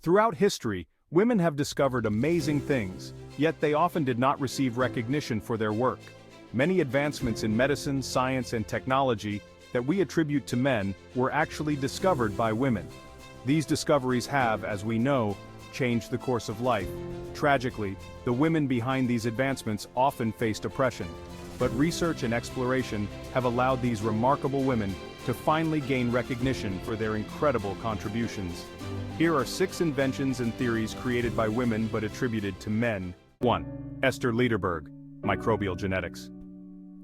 Throughout history, women have discovered amazing things, yet they often did not receive recognition for their work. Many advancements in medicine, science, and technology that we attribute to men were actually discovered by women. These discoveries have, as we know, changed the course of life. Tragically, the women behind these advancements often faced oppression, but research and exploration have allowed these remarkable women to finally gain recognition for their incredible contributions. Here are 6 inventions and theories created by women but attributed to men. 1. Esther Lederberg, microbial genetics.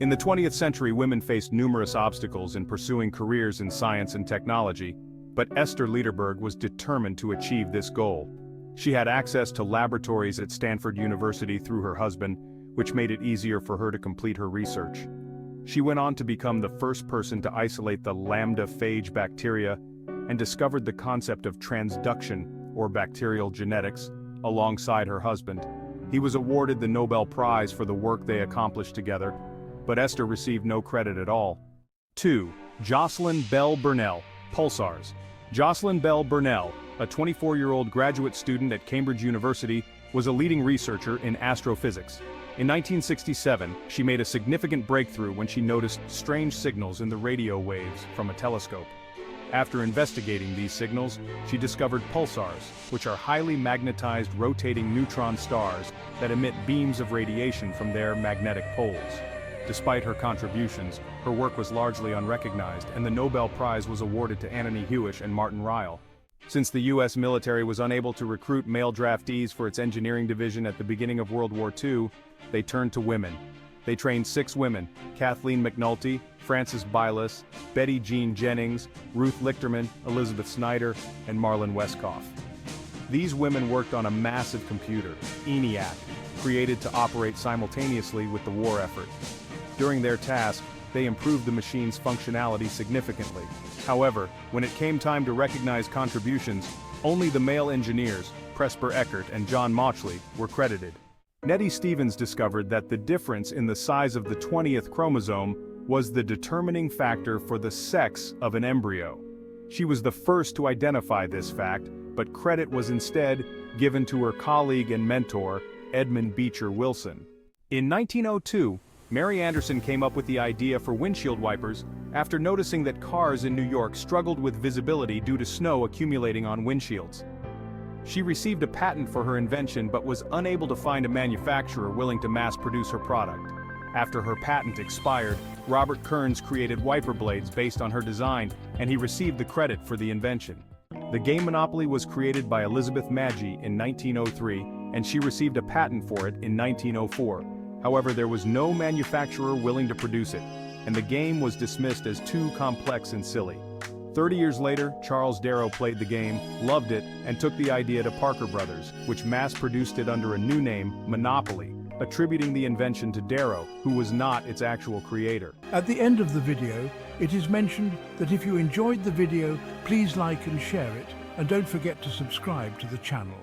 In the 20th century, women faced numerous obstacles in pursuing careers in science and technology, but Esther Lederberg was determined to achieve this goal. She had access to laboratories at Stanford University through her husband, which made it easier for her to complete her research. She went on to become the first person to isolate the lambda phage bacteria and discovered the concept of transduction, or bacterial genetics, alongside her husband. He was awarded the Nobel Prize for the work they accomplished together, but Esther received no credit at all. 2. Jocelyn Bell Burnell, pulsars. Jocelyn Bell Burnell, a 24-year-old graduate student at Cambridge University, was a leading researcher in astrophysics. In 1967, she made a significant breakthrough when she noticed strange signals in the radio waves from a telescope. After investigating these signals, she discovered pulsars, which are highly magnetized rotating neutron stars that emit beams of radiation from their magnetic poles. Despite her contributions, her work was largely unrecognized, and the Nobel Prize was awarded to Anthony Hewish and Martin Ryle. Since the U.S. military was unable to recruit male draftees for its engineering division at the beginning of World War II, they turned to women. They trained 6 women: Kathleen McNulty, Frances Bylas, Betty Jean Jennings, Ruth Lichterman, Elizabeth Snyder, and Marlon Westkoff. These women worked on a massive computer, ENIAC, created to operate simultaneously with the war effort. During their task, they improved the machine's functionality significantly. However, when it came time to recognize contributions, only the male engineers, Presper Eckert and John Mauchly, were credited. Nettie Stevens discovered that the difference in the size of the 20th chromosome was the determining factor for the sex of an embryo. She was the first to identify this fact, but credit was instead given to her colleague and mentor, Edmund Beecher Wilson. In 1902, Mary Anderson came up with the idea for windshield wipers after noticing that cars in New York struggled with visibility due to snow accumulating on windshields. She received a patent for her invention but was unable to find a manufacturer willing to mass-produce her product. After her patent expired, Robert Kearns created wiper blades based on her design, and he received the credit for the invention. The game Monopoly was created by Elizabeth Magie in 1903, and she received a patent for it in 1904. However, there was no manufacturer willing to produce it, and the game was dismissed as too complex and silly. 30 years later, Charles Darrow played the game, loved it, and took the idea to Parker Brothers, which mass-produced it under a new name, Monopoly, attributing the invention to Darrow, who was not its actual creator. At the end of the video, it is mentioned that if you enjoyed the video, please like and share it, and don't forget to subscribe to the channel.